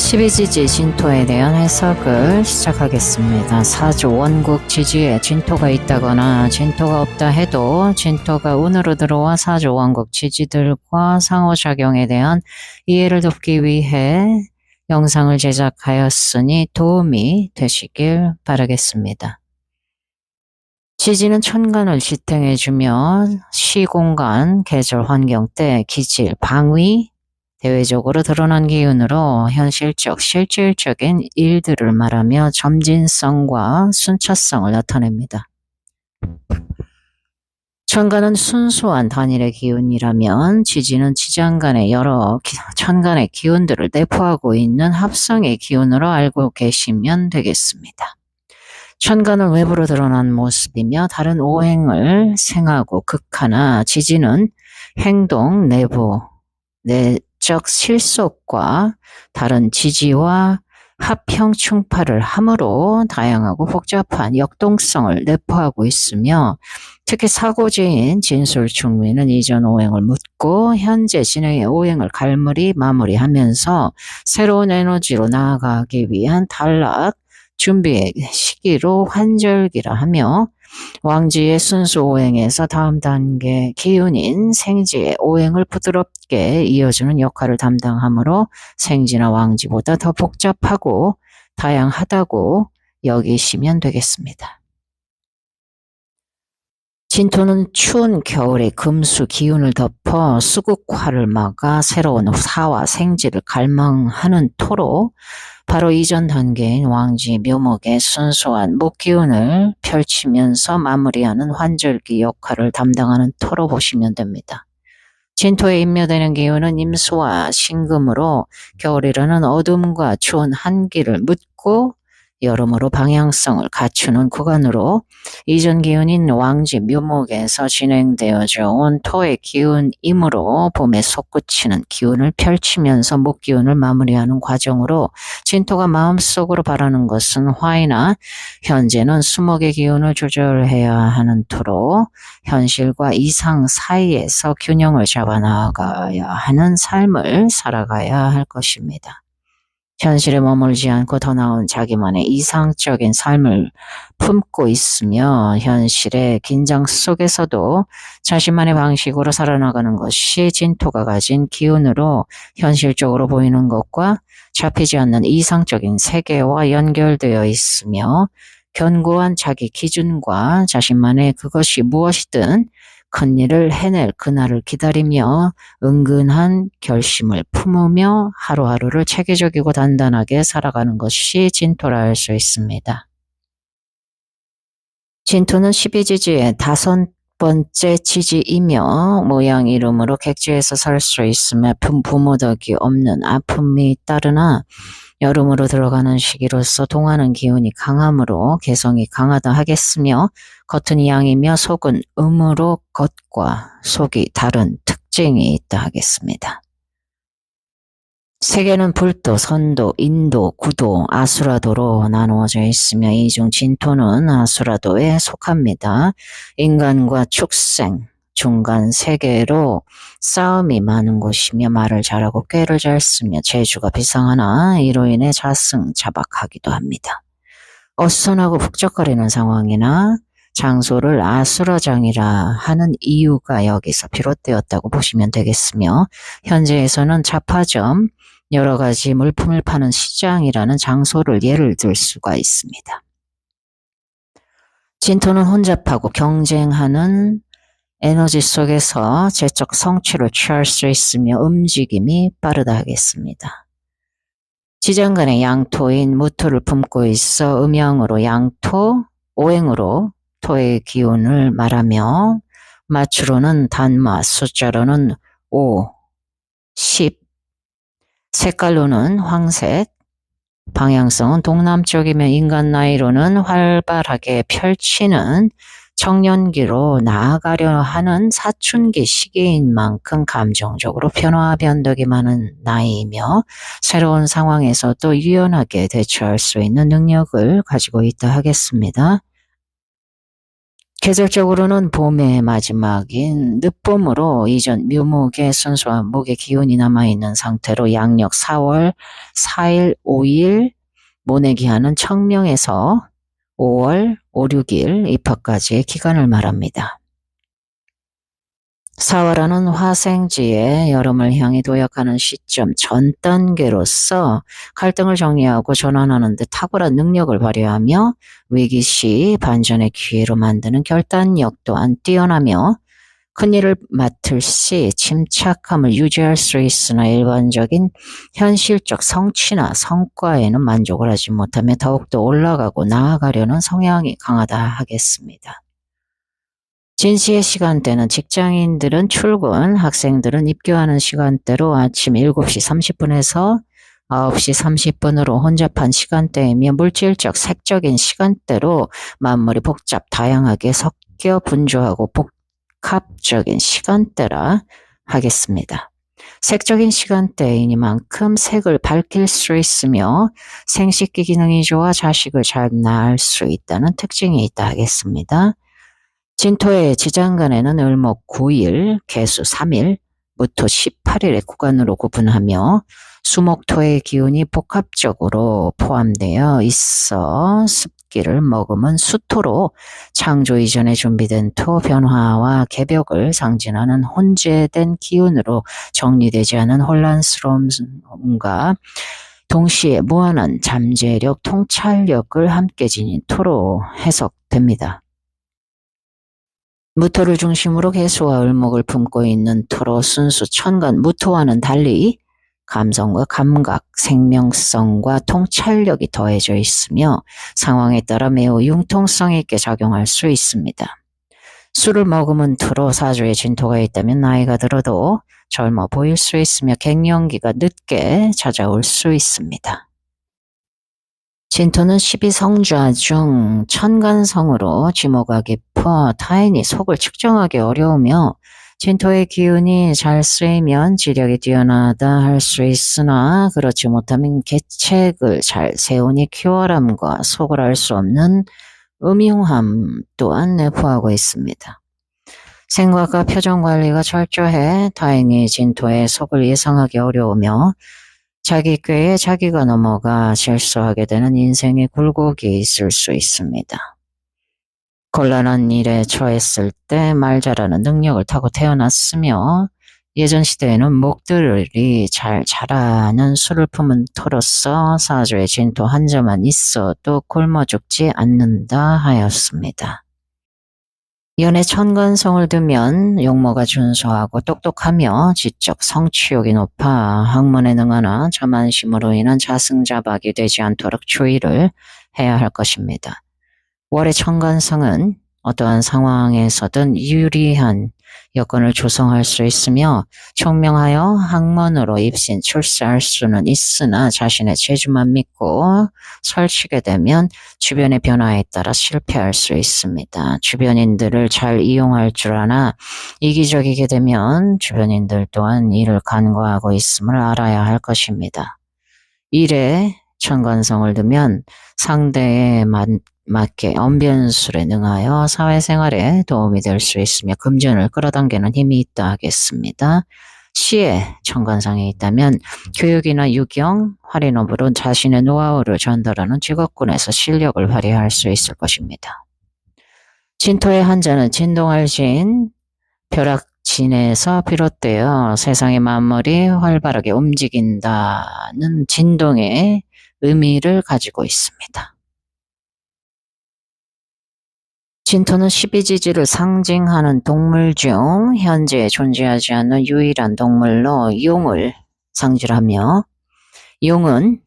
십이지지 진토에 대한 해석을 시작하겠습니다. 사주 원국 지지에 진토가 있다거나 진토가 없다 해도 진토가 운으로 들어와 사주 원국 지지들과 상호작용에 대한 이해를 돕기 위해 영상을 제작하였으니 도움이 되시길 바라겠습니다. 지지는 천간을 지탱해주며 시공간, 계절, 환경 때 기질, 방위, 대외적으로 드러난 기운으로 현실적, 실질적인 일들을 말하며 점진성과 순차성을 나타냅니다. 천간은 순수한 단일의 기운이라면 지지는 지장간의 여러 천간의 기운들을 내포하고 있는 합성의 기운으로 알고 계시면 되겠습니다. 천간은 외부로 드러난 모습이며 다른 오행을 생하고 극하나 지지는 행동, 내부, 내적 실속과 다른 지지와 합형 충파를 함으로 다양하고 복잡한 역동성을 내포하고 있으며 특히 사고지인 진술충미는 이전 오행을 묻고 현재 진행의 오행을 갈무리 마무리하면서 새로운 에너지로 나아가기 위한 단락 준비의 시기로 환절기라 하며 왕지의 순수 오행에서 다음 단계 기운인 생지의 오행을 부드럽게 이어주는 역할을 담당하므로 생지나 왕지보다 더 복잡하고 다양하다고 여기시면 되겠습니다. 진토는 추운 겨울의 금수 기운을 덮어 수국화를 막아 새로운 사와 생지를 갈망하는 토로 바로 이전 단계인 왕지 묘목의 순수한 목기운을 펼치면서 마무리하는 환절기 역할을 담당하는 토로 보시면 됩니다. 진토에 임묘되는 기운은 임수와 신금으로 겨울이라는 어둠과 추운 한기를 묻고 여름으로 방향성을 갖추는 구간으로 이전 기운인 왕지 묘목에서 진행되어져 온 토의 기운이므로 봄에 솟구치는 기운을 펼치면서 목기운을 마무리하는 과정으로 진토가 마음속으로 바라는 것은 화이나 현재는 수목의 기운을 조절해야 하는 토로 현실과 이상 사이에서 균형을 잡아나가야 하는 삶을 살아가야 할 것입니다. 현실에 머물지 않고 더 나은 자기만의 이상적인 삶을 품고 있으며 현실의 긴장 속에서도 자신만의 방식으로 살아나가는 것이 진토가 가진 기운으로 현실적으로 보이는 것과 잡히지 않는 이상적인 세계와 연결되어 있으며 견고한 자기 기준과 자신만의 그것이 무엇이든 큰 일을 해낼 그날을 기다리며 은근한 결심을 품으며 하루하루를 체계적이고 단단하게 살아가는 것이 진토라 할 수 있습니다. 진토는 12지지의 5번째 지지이며 모양 이름으로 객지에서 살 수 있으며 부모덕이 없는 아픔이 따르나 여름으로 들어가는 시기로서 동하는 기운이 강하므로 개성이 강하다 하겠으며 겉은 양이며 속은 음으로 겉과 속이 다른 특징이 있다 하겠습니다. 세계는 불도, 선도, 인도, 구도, 아수라도로 나누어져 있으며 이 중 진토는 아수라도에 속합니다. 인간과 축생, 중간 세계로 싸움이 많은 곳이며 말을 잘하고 꾀를 잘 쓰며 재주가 비상하나 이로 인해 자승자박하기도 합니다. 어수선하고 북적거리는 상황이나 장소를 아수라장이라 하는 이유가 여기서 비롯되었다고 보시면 되겠으며 현재에서는 잡화점, 여러 가지 물품을 파는 시장이라는 장소를 예를 들 수가 있습니다. 진토는 혼잡하고 경쟁하는 에너지 속에서 재적 성취를 취할 수 있으며 움직임이 빠르다 하겠습니다. 지장간의 양토인 무토를 품고 있어 음양으로 양토, 오행으로 토의 기운을 말하며 마추로는 단마, 숫자로는 5, 10, 색깔로는 황색, 방향성은 동남쪽이며 인간 나이로는 활발하게 펼치는 청년기로 나아가려 하는 사춘기 시기인 만큼 감정적으로 변화 변덕이 많은 나이이며 새로운 상황에서도 유연하게 대처할 수 있는 능력을 가지고 있다 하겠습니다. 계절적으로는 봄의 마지막인 늦봄으로 이전 묘목의 순수한 목의 기운이 남아있는 상태로 양력 4월 4일, 5일 모내기하는 청명에서 5월 5, 6일 입학까지의 기간을 말합니다. 사월화는 화생지에 여름을 향해 도약하는 시점 전 단계로서 갈등을 정리하고 전환하는 데 탁월한 능력을 발휘하며 위기 시 반전의 기회로 만드는 결단력 또한 뛰어나며 큰일을 맡을 시 침착함을 유지할 수 있으나 일반적인 현실적 성취나 성과에는 만족을 하지 못하며 더욱더 올라가고 나아가려는 성향이 강하다 하겠습니다. 진시의 시간대는 직장인들은 출근, 학생들은 입교하는 시간대로 아침 7시 30분에서 9시 30분으로 혼잡한 시간대이며 물질적, 색적인 시간대로 만물이 복잡, 다양하게 섞여 분주하고 복합적인 시간대라 하겠습니다. 색적인 시간대이니만큼 색을 밝힐 수 있으며 생식기 기능이 좋아 자식을 잘 낳을 수 있다는 특징이 있다 하겠습니다. 진토의 지장간에는 을목 9일, 개수 3일, 무토 18일의 구간으로 구분하며 수목토의 기운이 복합적으로 포함되어 있어 습기를 머금은 수토로 창조 이전에 준비된 토 변화와 개벽을 상징하는 혼재된 기운으로 정리되지 않은 혼란스러움과 동시에 무한한 잠재력, 통찰력을 함께 지닌 토로 해석됩니다. 무토를 중심으로 개수와 을목을 품고 있는 토로 순수 천간 무토와는 달리 감성과 감각, 생명성과 통찰력이 더해져 있으며 상황에 따라 매우 융통성 있게 작용할 수 있습니다. 술을 머금은 토로 사주에 진토가 있다면 나이가 들어도 젊어 보일 수 있으며 갱년기가 늦게 찾아올 수 있습니다. 진토는 12성좌 중 천간성으로 지모가 깊어 타인이 속을 측정하기 어려우며 진토의 기운이 잘 쓰이면 지력이 뛰어나다 할 수 있으나 그렇지 못하면 계책을 잘 세우니 퀴어함과 속을 알 수 없는 음흉함 또한 내포하고 있습니다. 생각과 표정 관리가 철저해 타인이 진토의 속을 예상하기 어려우며 자기 꾀에 자기가 넘어가 실수하게 되는 인생의 굴곡이 있을 수 있습니다. 곤란한 일에 처했을 때 말 잘하는 능력을 타고 태어났으며 예전 시대에는 목들이 잘 자라는 술을 품은 토로서 사주에 진토 한 점만 있어도 굶어 죽지 않는다 하였습니다. 연애 천간성을 두면 용모가 준수하고 똑똑하며 지적 성취욕이 높아 학문에 능하나 자만심으로 인한 자승자박이 되지 않도록 주의를 해야 할 것입니다. 월의 천간성은 어떠한 상황에서든 유리한 여건을 조성할 수 있으며 총명하여 학문으로 입신 출세할 수는 있으나 자신의 재주만 믿고 설치게 되면 주변의 변화에 따라 실패할 수 있습니다. 주변인들을 잘 이용할 줄 아나 이기적이게 되면 주변인들 또한 이를 간과하고 있음을 알아야 할 것입니다. 일에 천간성을 두면 상대에 맞게 언변술에 능하여 사회생활에 도움이 될 수 있으며 금전을 끌어당기는 힘이 있다 하겠습니다. 시에 천간성이 있다면 교육이나 유경, 할인업으로 자신의 노하우를 전달하는 직업군에서 실력을 발휘할 수 있을 것입니다. 진토의 한자는 진동할진, 벼락진에서 비롯되어 세상의 만물이 활발하게 움직인다는 진동의 의미를 가지고 있습니다. 진토는 12지지를 상징하는 동물 중 현재 존재하지 않는 유일한 동물로 용을 상징하며 용은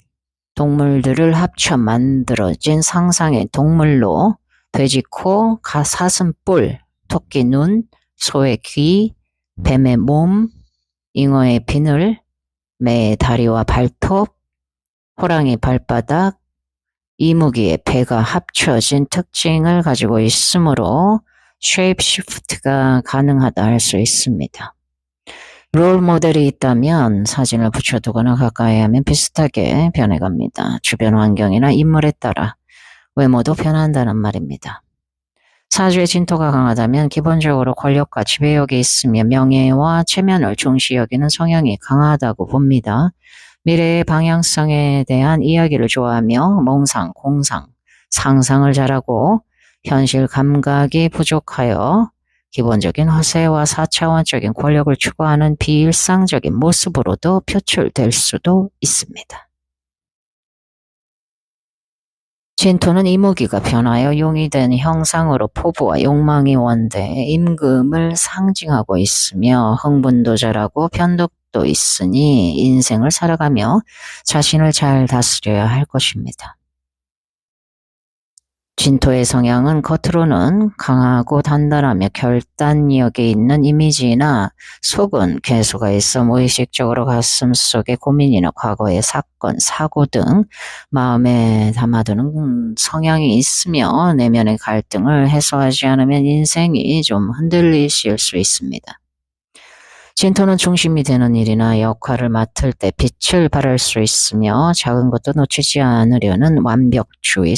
동물들을 합쳐 만들어진 상상의 동물로 돼지 코, 사슴 뿔, 토끼 눈, 소의 귀, 뱀의 몸, 잉어의 비늘, 매의 다리와 발톱, 호랑이 발바닥, 이무기의 배가 합쳐진 특징을 가지고 있으므로 쉐입 시프트가 가능하다 할 수 있습니다. 롤 모델이 있다면 사진을 붙여두거나 가까이 하면 비슷하게 변해갑니다. 주변 환경이나 인물에 따라 외모도 변한다는 말입니다. 사주의 진토가 강하다면 기본적으로 권력과 지배욕이 있으며 명예와 체면을 중시 여기는 성향이 강하다고 봅니다. 미래의 방향성에 대한 이야기를 좋아하며 몽상, 공상, 상상을 잘하고 현실 감각이 부족하여 기본적인 허세와 4차원적인 권력을 추구하는 비일상적인 모습으로도 표출될 수도 있습니다. 진토는 이무기가 변하여 용이 된 형상으로 포부와 욕망이 원대 임금을 상징하고 있으며 흥분도 잘하고 변덕도 있으니 인생을 살아가며 자신을 잘 다스려야 할 것입니다. 진토의 성향은 겉으로는 강하고 단단하며 결단력이 있는 이미지나 속은 괴수가 있어 무의식적으로 가슴 속에 고민이나 과거의 사건, 사고 등 마음에 담아두는 성향이 있으며 내면의 갈등을 해소하지 않으면 인생이 좀 흔들리실 수 있습니다. 진토는 중심이 되는 일이나 역할을 맡을 때 빛을 발할 수 있으며 작은 것도 놓치지 않으려는 완벽주의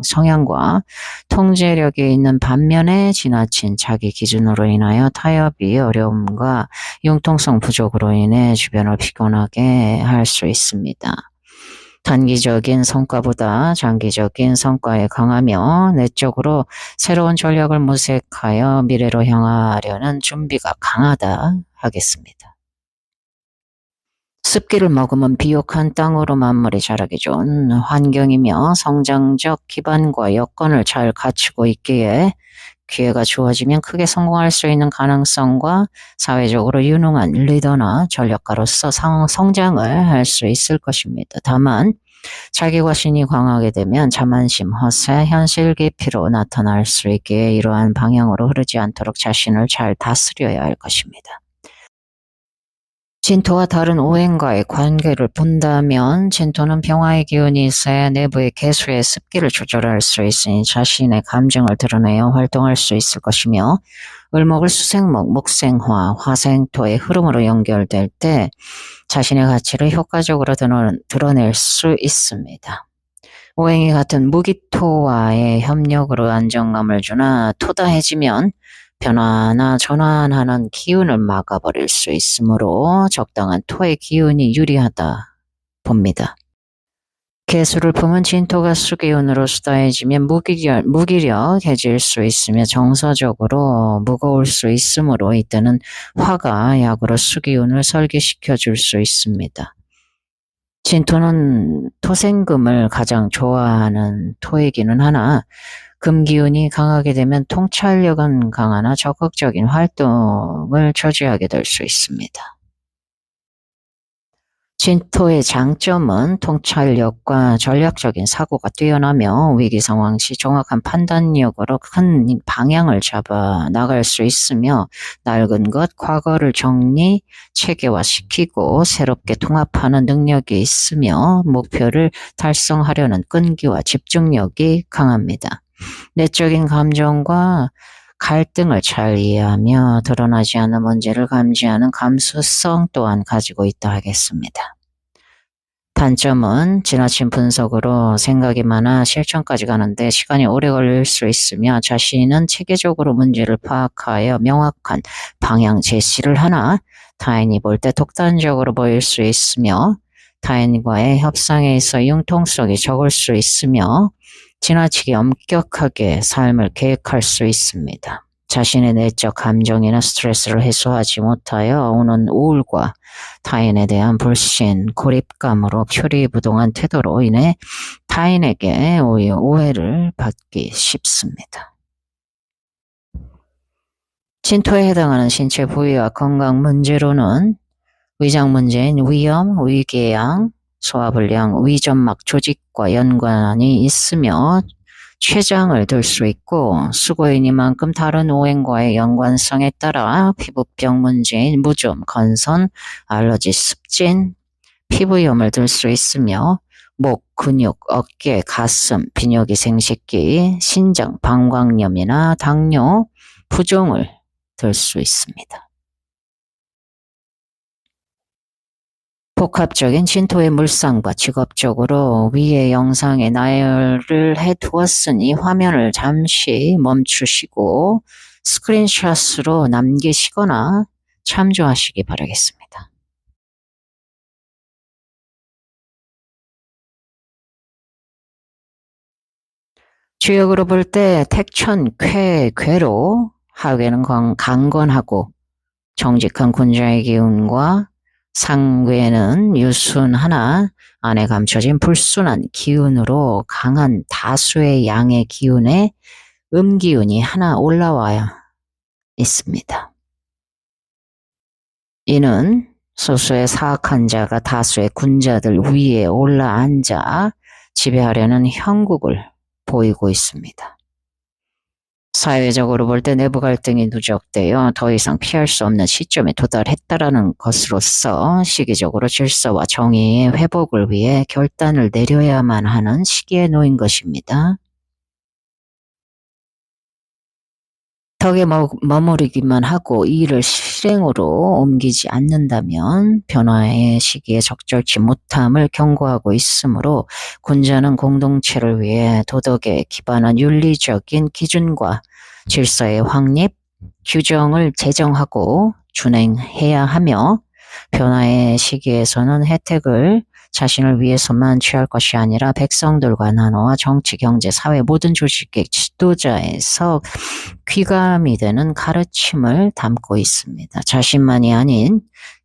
성향과 통제력이 있는 반면에 지나친 자기 기준으로 인하여 타협이 어려움과 융통성 부족으로 인해 주변을 피곤하게 할 수 있습니다. 단기적인 성과보다 장기적인 성과에 강하며 내적으로 새로운 전략을 모색하여 미래로 향하려는 준비가 강하다 하겠습니다. 습기를 머금은 비옥한 땅으로 만물이 자라기 좋은 환경이며 성장적 기반과 여건을 잘 갖추고 있기에 기회가 주어지면 크게 성공할 수 있는 가능성과 사회적으로 유능한 리더나 전략가로서 성장을 할 수 있을 것입니다. 다만 자기과신이 강하게 되면 자만심, 허세, 현실 기피로 나타날 수 있기에 이러한 방향으로 흐르지 않도록 자신을 잘 다스려야 할 것입니다. 진토와 다른 오행과의 관계를 본다면 진토는 병화의 기운이 있어야 내부의 개수의 습기를 조절할 수 있으니 자신의 감정을 드러내어 활동할 수 있을 것이며 을목을 수생목, 목생화, 화생토의 흐름으로 연결될 때 자신의 가치를 효과적으로 드러낼 수 있습니다. 오행이 같은 무기토와의 협력으로 안정감을 주나 토다해지면 변화나 전환하는 기운을 막아버릴 수 있으므로 적당한 토의 기운이 유리하다 봅니다. 개수를 품은 진토가 수기운으로 수다해지면 무기력해질 수 있으며 정서적으로 무거울 수 있으므로 이때는 화가 약으로 수기운을 설기시켜 줄 수 있습니다. 진토는 토생금을 가장 좋아하는 토이기는 하나 금기운이 강하게 되면 통찰력은 강하나 적극적인 활동을 저지하게 될 수 있습니다. 진토의 장점은 통찰력과 전략적인 사고가 뛰어나며 위기 상황 시 정확한 판단력으로 큰 방향을 잡아 나갈 수 있으며 낡은 것, 과거를 정리, 체계화시키고 새롭게 통합하는 능력이 있으며 목표를 달성하려는 끈기와 집중력이 강합니다. 내적인 감정과 갈등을 잘 이해하며 드러나지 않는 문제를 감지하는 감수성 또한 가지고 있다 하겠습니다. 단점은 지나친 분석으로 생각이 많아 실천까지 가는데 시간이 오래 걸릴 수 있으며 자신은 체계적으로 문제를 파악하여 명확한 방향 제시를 하나 타인이 볼 때 독단적으로 보일 수 있으며 타인과의 협상에 있어 융통성이 적을 수 있으며 지나치게 엄격하게 삶을 계획할 수 있습니다. 자신의 내적 감정이나 스트레스를 해소하지 못하여 오는 우울과 타인에 대한 불신, 고립감으로 표리부동한 태도로 인해 타인에게 오히려 오해를 받기 쉽습니다. 진토에 해당하는 신체 부위와 건강 문제로는 위장 문제인 위염, 위궤양, 소화불량, 위점막 조직과 연관이 있으며 췌장을 들 수 있고 수고이니만큼 다른 오행과의 연관성에 따라 피부병 문제인 무좀, 건선, 알러지, 습진, 피부염을 들 수 있으며 목, 근육, 어깨, 가슴, 비뇨기 생식기, 신장, 방광염이나 당뇨, 부종을 들 수 있습니다. 복합적인 진토의 물상과 직업적으로 위의 영상에 나열을 해두었으니 화면을 잠시 멈추시고 스크린샷으로 남기시거나 참조하시기 바라겠습니다. 주역으로 볼 때 택천, 쾌, 괴로 하괴는 강건하고 정직한 군자의 기운과 상괴는 유순 하나 안에 감춰진 불순한 기운으로 강한 다수의 양의 기운에 음기운이 하나 올라와 있습니다. 이는 소수의 사악한 자가 다수의 군자들 위에 올라앉아 지배하려는 형국을 보이고 있습니다. 사회적으로 볼 때 내부 갈등이 누적되어 더 이상 피할 수 없는 시점에 도달했다라는 것으로서 시기적으로 질서와 정의의 회복을 위해 결단을 내려야만 하는 시기에 놓인 것입니다. 덕에 머무르기만 하고 이 일을 실행으로 옮기지 않는다면 변화의 시기에 적절치 못함을 경고하고 있으므로 군자는 공동체를 위해 도덕에 기반한 윤리적인 기준과 질서의 확립, 규정을 제정하고 준행해야 하며 변화의 시기에서는 혜택을 자신을 위해서만 취할 것이 아니라 백성들과 나눠와 정치, 경제, 사회 모든 조직의 지도자에서 귀감이 되는 가르침을 담고 있습니다. 자신만이 아닌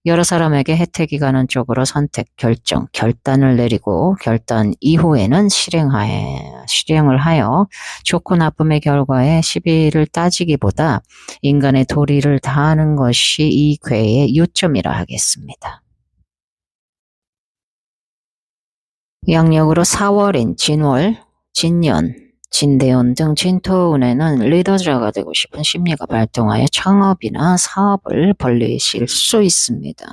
여러 사람에게 혜택이 가는 쪽으로 선택, 결정, 결단을 내리고 결단 이후에는 실행을 하여 좋고 나쁨의 결과에 시비를 따지기보다 인간의 도리를 다하는 것이 이 궤의 요점이라 하겠습니다. 양력으로 4월인 진월, 진년, 진대운 등 진토운에는 리더자가 되고 싶은 심리가 발동하여 창업이나 사업을 벌리실 수 있습니다.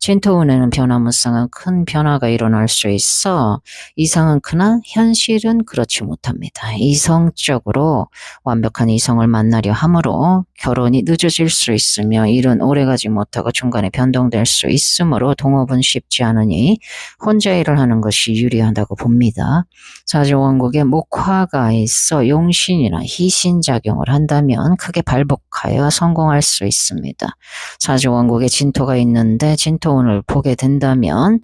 진토운에는 변화무쌍한 큰 변화가 일어날 수 있어 이상은 크나 현실은 그렇지 못합니다. 이성적으로 완벽한 이성을 만나려 하므로 결혼이 늦어질 수 있으며 일은 오래가지 못하고 중간에 변동될 수 있으므로 동업은 쉽지 않으니 혼자 일을 하는 것이 유리하다고 봅니다. 사주원국에 목화가 있어 용신이나 희신작용을 한다면 크게 발복하여 성공할 수 있습니다. 사주원국에 진토가 있는데 진토운을 보게 된다면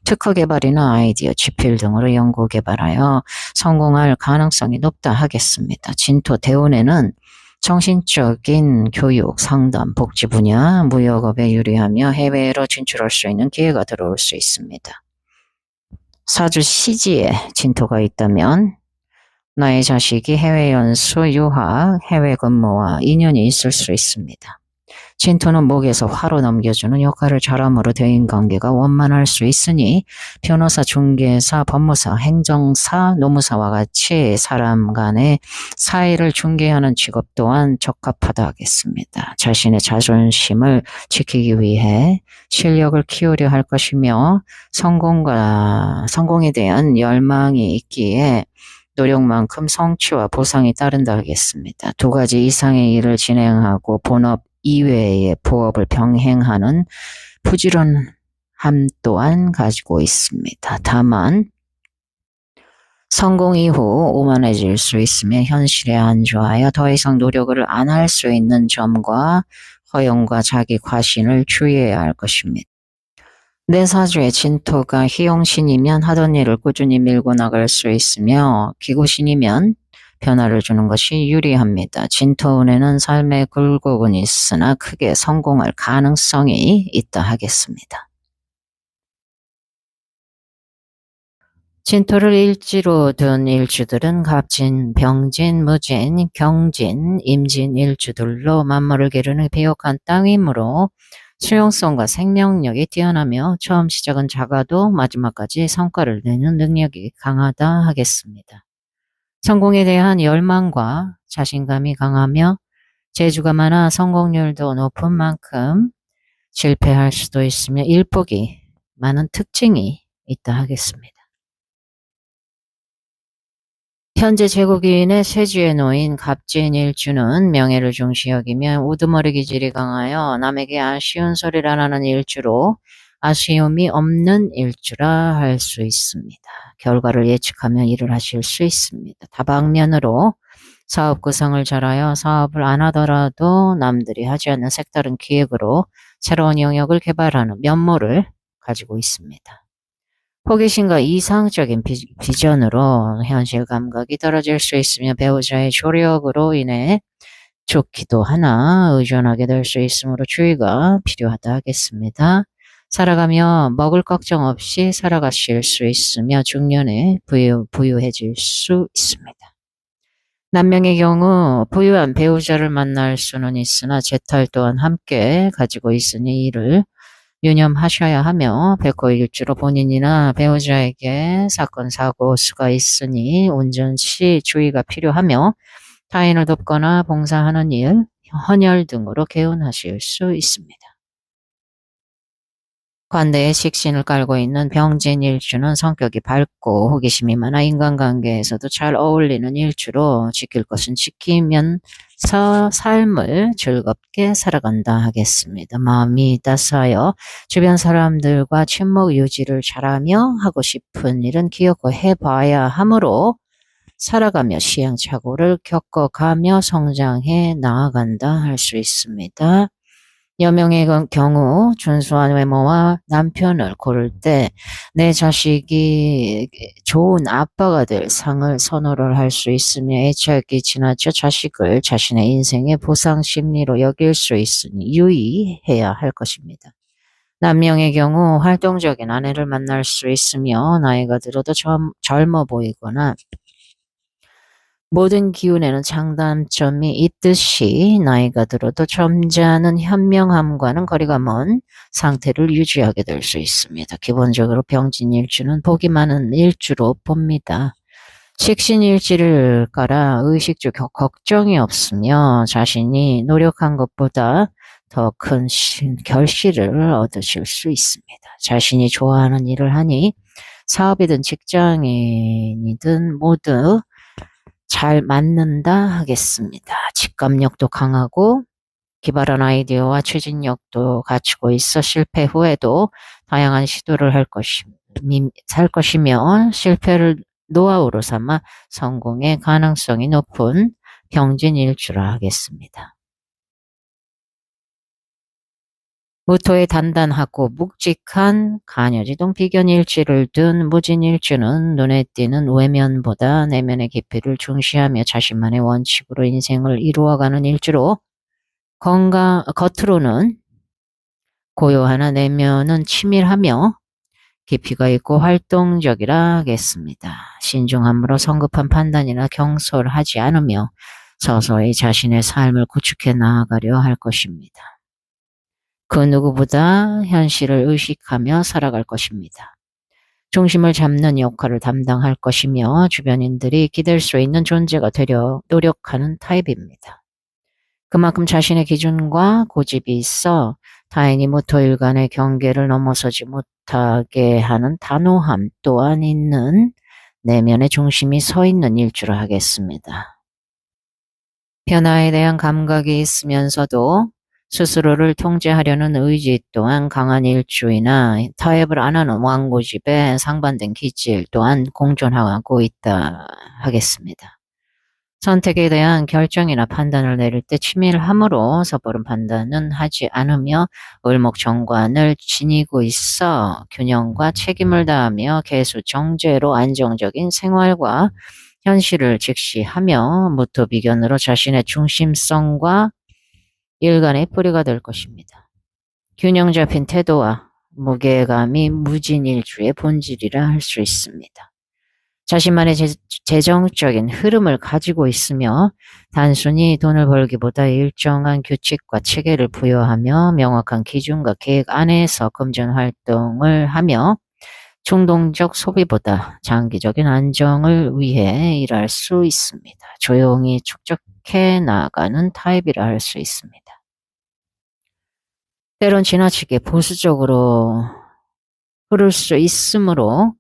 특허개발이나 아이디어, 지필 등으로 연구개발하여 성공할 가능성이 높다 하겠습니다. 진토 대운에는 정신적인 교육, 상담, 복지 분야, 무역업에 유리하며 해외로 진출할 수 있는 기회가 들어올 수 있습니다. 사주 시지에 진토가 있다면 나의 자식이 해외 연수, 유학, 해외 근무와 인연이 있을 수 있습니다. 진토는 목에서 화로 넘겨주는 역할을 잘함으로 대인관계가 원만할 수 있으니 변호사, 중개사, 법무사, 행정사, 노무사와 같이 사람 간의 사이를 중개하는 직업 또한 적합하다 하겠습니다. 자신의 자존심을 지키기 위해 실력을 키우려 할 것이며 성공에 대한 열망이 있기에 노력만큼 성취와 보상이 따른다 하겠습니다. 2가지 이상의 일을 진행하고 본업 이외의 부업을 병행하는 부지런함 또한 가지고 있습니다. 다만 성공 이후 오만해질 수 있으며 현실에 안주하여 더 이상 노력을 안 할 수 있는 점과 허영과 자기 과신을 주의해야 할 것입니다. 내 사주의 진토가 희용신이면 하던 일을 꾸준히 밀고 나갈 수 있으며 기고신이면 변화를 주는 것이 유리합니다. 진토운에는 삶의 굴곡은 있으나 크게 성공할 가능성이 있다 하겠습니다. 진토를 일지로 둔 일주들은 갑진, 병진, 무진, 경진, 임진 일주들로 만물을 기르는 비옥한 땅이므로 수용성과 생명력이 뛰어나며 처음 시작은 작아도 마지막까지 성과를 내는 능력이 강하다 하겠습니다. 성공에 대한 열망과 자신감이 강하며 재주가 많아 성공률도 높은 만큼 실패할 수도 있으며 일복이 많은 특징이 있다 하겠습니다. 현재 제국인의 쇠지에 놓인 갑진 일주는 명예를 중시 여기며 우두머리 기질이 강하여 남에게 아쉬운 소리를 안 하는 일주로 아쉬움이 없는 일주라 할 수 있습니다. 결과를 예측하며 일을 하실 수 있습니다. 다방면으로 사업 구성을 잘하여 사업을 안 하더라도 남들이 하지 않는 색다른 기획으로 새로운 영역을 개발하는 면모를 가지고 있습니다. 호기심과 이상적인 비전으로 현실 감각이 떨어질 수 있으며 배우자의 조력으로 인해 좋기도 하나 의존하게 될 수 있으므로 주의가 필요하다 하겠습니다. 살아가며 먹을 걱정 없이 살아가실 수 있으며 중년에 부유해질 수 있습니다. 남명의 경우 부유한 배우자를 만날 수는 있으나 재탈 또한 함께 가지고 있으니 이를 유념하셔야 하며 백호일주로 본인이나 배우자에게 사건 사고 수가 있으니 운전 시 주의가 필요하며 타인을 돕거나 봉사하는 일, 헌혈 등으로 개운하실 수 있습니다. 관대에 식신을 깔고 있는 병진 일주는 성격이 밝고 호기심이 많아 인간관계에서도 잘 어울리는 일주로 지킬 것은 지키면서 삶을 즐겁게 살아간다 하겠습니다. 마음이 따스하여 주변 사람들과 친목 유지를 잘하며 하고 싶은 일은 기어코 해봐야 하므로 살아가며 시행착오를 겪어가며 성장해 나아간다 할 수 있습니다. 여명의 경우 준수한 외모와 남편을 고를 때 내 자식이 좋은 아빠가 될 상을 선호를 할 수 있으며 애착이 지나쳐 자식을 자신의 인생의 보상 심리로 여길 수 있으니 유의해야 할 것입니다. 남명의 경우 활동적인 아내를 만날 수 있으며 나이가 들어도 젊어 보이거나 모든 기운에는 장단점이 있듯이 나이가 들어도 점잖은 현명함과는 거리가 먼 상태를 유지하게 될 수 있습니다. 기본적으로 병진일주는 복이 많은 일주로 봅니다. 식신일지를 깔아 의식주 걱정이 없으며 자신이 노력한 것보다 더 큰 결실을 얻으실 수 있습니다. 자신이 좋아하는 일을 하니 사업이든 직장인이든 모두 잘 맞는다 하겠습니다. 직감력도 강하고 기발한 아이디어와 추진력도 갖추고 있어 실패 후에도 다양한 시도를 할 것이며 실패를 노하우로 삼아 성공의 가능성이 높은 병진일주라 하겠습니다. 무토의 단단하고 묵직한 간여지동 비견일지를 둔 무진일주는 눈에 띄는 외면보다 내면의 깊이를 중시하며 자신만의 원칙으로 인생을 이루어가는 일주로 겉으로는 고요하나 내면은 치밀하며 깊이가 있고 활동적이라 하겠습니다. 신중함으로 성급한 판단이나 경솔하지 않으며 서서히 자신의 삶을 구축해 나아가려 할 것입니다. 그 누구보다 현실을 의식하며 살아갈 것입니다. 중심을 잡는 역할을 담당할 것이며 주변인들이 기댈 수 있는 존재가 되려 노력하는 타입입니다. 그만큼 자신의 기준과 고집이 있어 타인이 무토일간의 경계를 넘어서지 못하게 하는 단호함 또한 있는 내면의 중심이 서 있는 일주라 하겠습니다. 변화에 대한 감각이 있으면서도 스스로를 통제하려는 의지 또한 강한 일주이나 타협을 안 하는 완고집에 상반된 기질 또한 공존하고 있다 하겠습니다. 선택에 대한 결정이나 판단을 내릴 때 치밀함으로 섣부른 판단은 하지 않으며 을목정관을 지니고 있어 균형과 책임을 다하며 계수정제로 안정적인 생활과 현실을 직시하며 무토비견으로 자신의 중심성과 일간의 뿌리가 될 것입니다. 균형 잡힌 태도와 무게감이 무진일주의 본질이라 할 수 있습니다. 자신만의 재정적인 흐름을 가지고 있으며 단순히 돈을 벌기보다 일정한 규칙과 체계를 부여하며 명확한 기준과 계획 안에서 금전 활동을 하며 충동적 소비보다 장기적인 안정을 위해 일할 수 있습니다. 조용히 축적해 나가는 타입이라 할 수 있습니다. 때론 지나치게 보수적으로 흐를 수 있으므로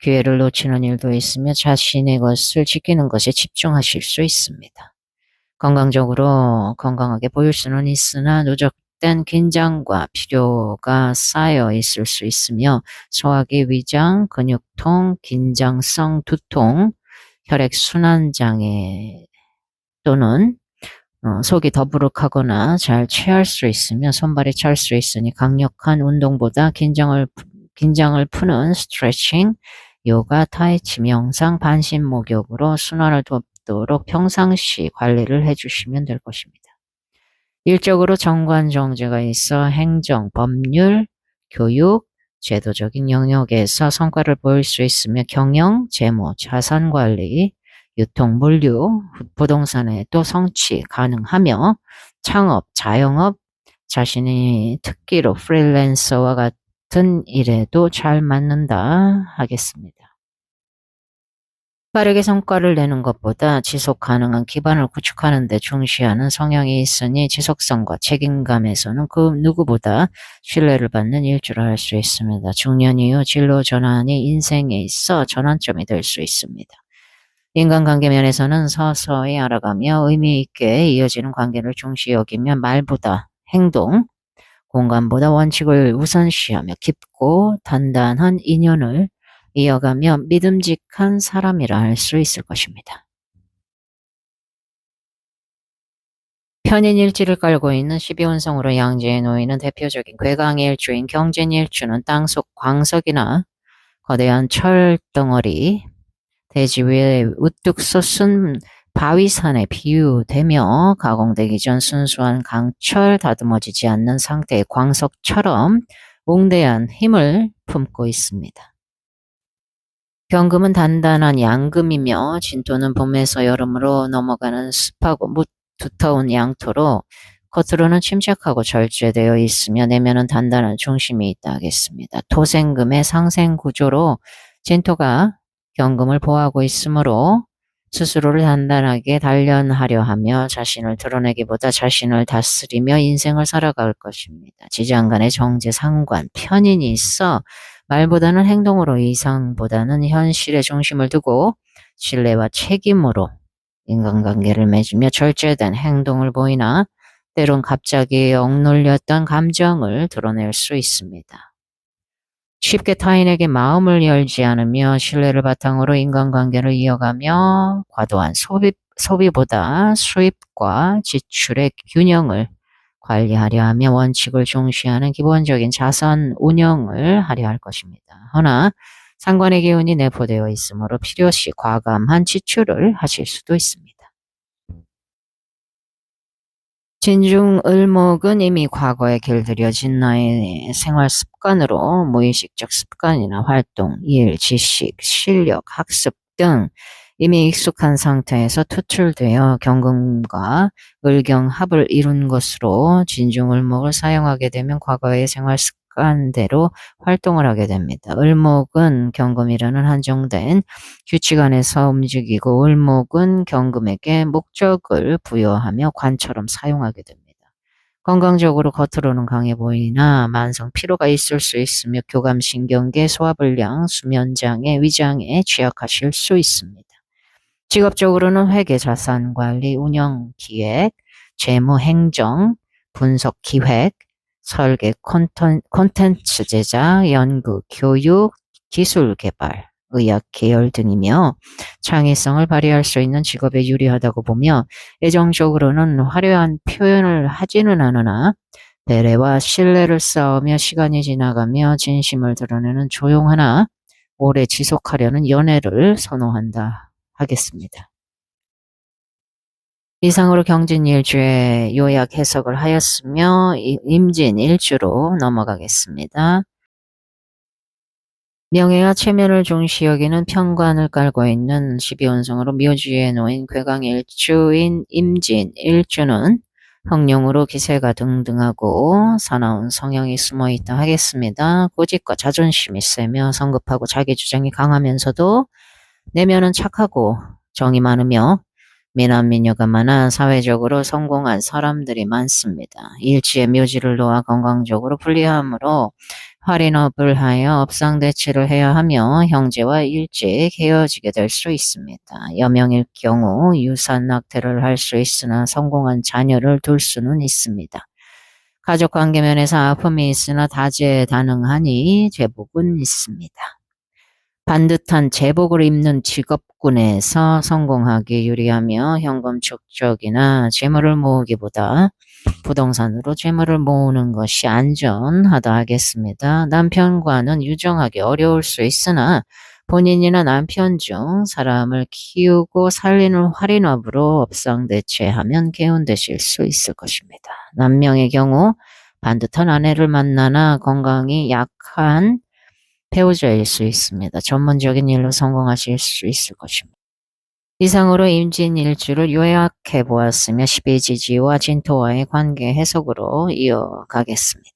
기회를 놓치는 일도 있으며 자신의 것을 지키는 것에 집중하실 수 있습니다. 건강적으로 건강하게 보일 수는 있으나 누적 지속된 긴장과 피로가 쌓여 있을 수 있으며 소화기, 위장, 근육통, 긴장성 두통, 혈액순환장애 또는 속이 더부룩하거나 잘 체할 수 있으며 손발이 찰 수 있으니 강력한 운동보다 긴장을 푸는 스트레칭, 요가, 타이치, 명상, 반신목욕으로 순환을 돕도록 평상시 관리를 해주시면 될 것입니다. 일적으로 정관 정제가 있어 행정, 법률, 교육, 제도적인 영역에서 성과를 보일 수 있으며 경영, 재무, 자산관리, 유통, 물류, 부동산에 또 성취 가능하며 창업, 자영업, 자신이 특기로 프리랜서와 같은 일에도 잘 맞는다 하겠습니다. 빠르게 성과를 내는 것보다 지속 가능한 기반을 구축하는 데 중시하는 성향이 있으니 지속성과 책임감에서는 그 누구보다 신뢰를 받는 일주를 할 수 있습니다. 중년 이후 진로 전환이 인생에 있어 전환점이 될 수 있습니다. 인간관계 면에서는 서서히 알아가며 의미 있게 이어지는 관계를 중시 여기며 말보다 행동, 공감보다 원칙을 우선시하며 깊고 단단한 인연을 이어가며 믿음직한 사람이라 할 수 있을 것입니다. 편인일지를 깔고 있는 12운성으로 양지에 놓이는 대표적인 괴강일주인 경진일주는 땅속 광석이나 거대한 철덩어리, 대지 위에 우뚝 솟은 바위산에 비유되며 가공되기 전 순수한 강철 다듬어지지 않는 상태의 광석처럼 웅대한 힘을 품고 있습니다. 경금은 단단한 양금이며 진토는 봄에서 여름으로 넘어가는 습하고 두터운 양토로 겉으로는 침착하고 절제되어 있으며 내면은 단단한 중심이 있다 하겠습니다. 토생금의 상생구조로 진토가 경금을 보호하고 있으므로 스스로를 단단하게 단련하려 하며 자신을 드러내기보다 자신을 다스리며 인생을 살아갈 것입니다. 지장간의 정제, 상관, 편인이 있어 말보다는 행동으로 이상보다는 현실에 중심을 두고 신뢰와 책임으로 인간관계를 맺으며 절제된 행동을 보이나 때론 갑자기 억눌렸던 감정을 드러낼 수 있습니다. 쉽게 타인에게 마음을 열지 않으며 신뢰를 바탕으로 인간관계를 이어가며 과도한 소비보다 수입과 지출의 균형을 관리하려 하며 원칙을 중시하는 기본적인 자산 운영을 하려 할 것입니다. 허나 상관의 기운이 내포되어 있으므로 필요시 과감한 지출을 하실 수도 있습니다. 진중을목은 이미 과거에 길들여진 나의 생활 습관으로 무의식적 습관이나 활동, 일, 지식, 실력, 학습 등 이미 익숙한 상태에서 투출되어 경금과 을경합을 이룬 것으로 진중을목을 사용하게 되면 과거의 생활 습관대로 활동을 하게 됩니다. 을목은 경금이라는 한정된 규칙 안에서 움직이고 을목은 경금에게 목적을 부여하며 관처럼 사용하게 됩니다. 건강적으로 겉으로는 강해 보이나 만성 피로가 있을 수 있으며 교감신경계, 소화불량, 수면장애, 위장에 취약하실 수 있습니다. 직업적으로는 회계, 자산관리, 운영, 기획, 재무, 행정, 분석, 기획, 설계, 콘텐츠 제작, 연구, 교육, 기술 개발, 의학 계열 등이며 창의성을 발휘할 수 있는 직업에 유리하다고 보며 애정적으로는 화려한 표현을 하지는 않으나 배려와 신뢰를 쌓으며 시간이 지나가며 진심을 드러내는 조용하나 오래 지속하려는 연애를 선호한다 하겠습니다. 이상으로 경진일주의 요약 해석을 하였으며 임진일주로 넘어가겠습니다. 명예와 체면을 중시 여기는 편관을 깔고 있는 12운성으로 묘지에 놓인 괴강일주인 임진일주는 형용으로 기세가 등등하고 사나운 성향이 숨어있다 하겠습니다. 고집과 자존심이 세며 성급하고 자기 주장이 강하면서도 내면은 착하고 정이 많으며 미남미녀가 많아 사회적으로 성공한 사람들이 많습니다. 일지에 묘지를 놓아 건강적으로 불리하므로 할인업을 하여 업상대치를 해야 하며 형제와 일찍 헤어지게 될 수 있습니다. 여명일 경우 유산낙태를 할 수 있으나 성공한 자녀를 둘 수는 있습니다. 가족관계 면에서 아픔이 있으나 다재다능하니 제복은 있습니다. 반듯한 제복을 입는 직업군에서 성공하기 유리하며 현금 축적이나 재물을 모으기보다 부동산으로 재물을 모으는 것이 안전하다 하겠습니다. 남편과는 유정하기 어려울 수 있으나 본인이나 남편 중 사람을 키우고 살리는 활인업으로 업상대체하면 개운되실 수 있을 것입니다. 남명의 경우 반듯한 아내를 만나나 건강이 약한 배우자일 수 있습니다. 전문적인 일로 성공하실 수 있을 것입니다. 이상으로 임진일주를 요약해 보았으며 12지지와 진토와의 관계 해석으로 이어가겠습니다.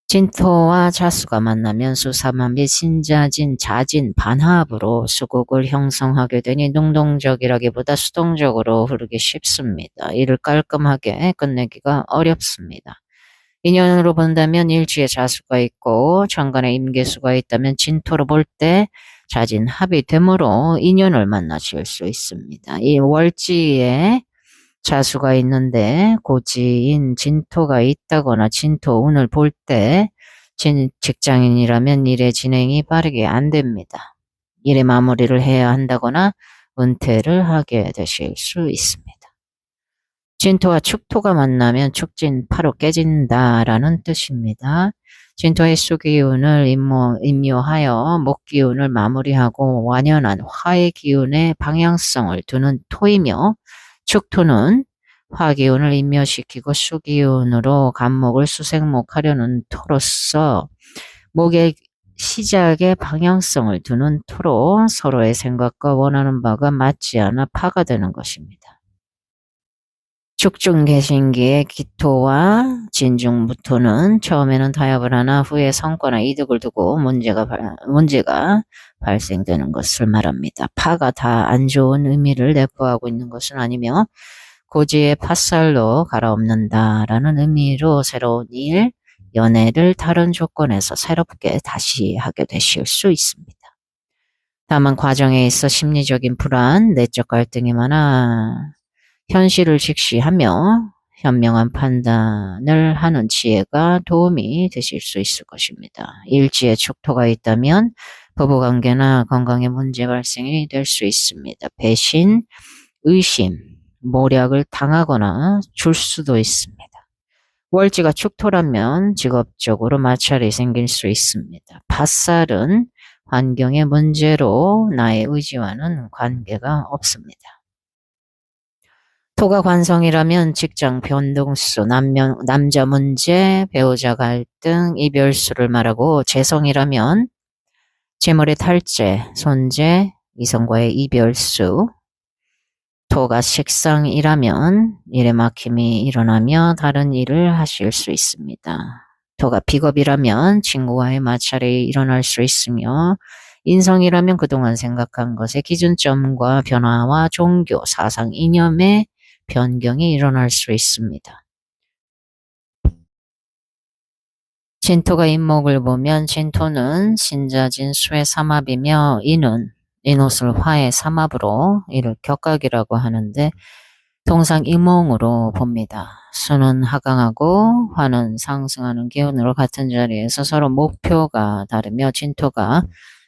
진토와 자수가 만나면 수사만비 신자진, 자진, 반합으로 수국을 형성하게 되니 능동적이라기보다 수동적으로 흐르기 쉽습니다. 이를 깔끔하게 끝내기가 어렵습니다. 인연으로 본다면 일지에 자수가 있고 천간에 임계수가 있다면 진토로 볼 때 자진 합이 되므로 인연을 만나실 수 있습니다. 이 월지에 자수가 있는데 고지인 진토가 있다거나 진토 운을 볼 때 직장인이라면 일의 진행이 빠르게 안 됩니다. 일의 마무리를 해야 한다거나 은퇴를 하게 되실 수 있습니다. 진토와 축토가 만나면 축진파로 깨진다라는 뜻입니다. 진토의 수기운을 임묘하여 목기운을 마무리하고 완연한 화의 기운의 방향성을 두는 토이며 축토는 화기운을 임묘시키고 수기운으로 간목을 수생목하려는 토로서 목의 시작의 방향성을 두는 토로 서로의 생각과 원하는 바가 맞지 않아 파가 되는 것입니다. 축중개신기의 기토와 진중무토는 처음에는 타협을 하나 후에 성과나 이득을 두고 문제가 발생되는 것을 말합니다. 파가 다 안 좋은 의미를 내포하고 있는 것은 아니며 고지의 팥살로 갈아엎는다라는 의미로 새로운 일, 연애를 다른 조건에서 새롭게 다시 하게 되실 수 있습니다. 다만 과정에 있어 심리적인 불안, 내적 갈등이 많아 현실을 직시하며 현명한 판단을 하는 지혜가 도움이 되실 수 있을 것입니다. 일지에 축토가 있다면 부부관계나 건강에 문제 발생이 될 수 있습니다. 배신, 의심, 모략을 당하거나 줄 수도 있습니다. 월지가 축토라면 직업적으로 마찰이 생길 수 있습니다. 밭살은 환경의 문제로 나의 의지와는 관계가 없습니다. 토가 관성이라면 직장 변동수, 남자 문제, 배우자 갈등, 이별수를 말하고 재성이라면 재물의 탈재, 손재, 이성과의 이별수, 토가 식상이라면 일에 막힘이 일어나며 다른 일을 하실 수 있습니다. 토가 비겁이라면 친구와의 마찰이 일어날 수 있으며 인성이라면 그동안 생각한 것의 기준점과 변화와 종교, 사상, 이념의 변경이 일어날 수 있습니다. 진토가 인목을 보면 진토는 신자진 수의 삼합이며 인은 인옷을 화의 삼합으로 이를 격각이라고 하는데 동상이몽으로 봅니다. 수는 하강하고 화는 상승하는 기운으로 같은 자리에서 서로 목표가 다르며 진토가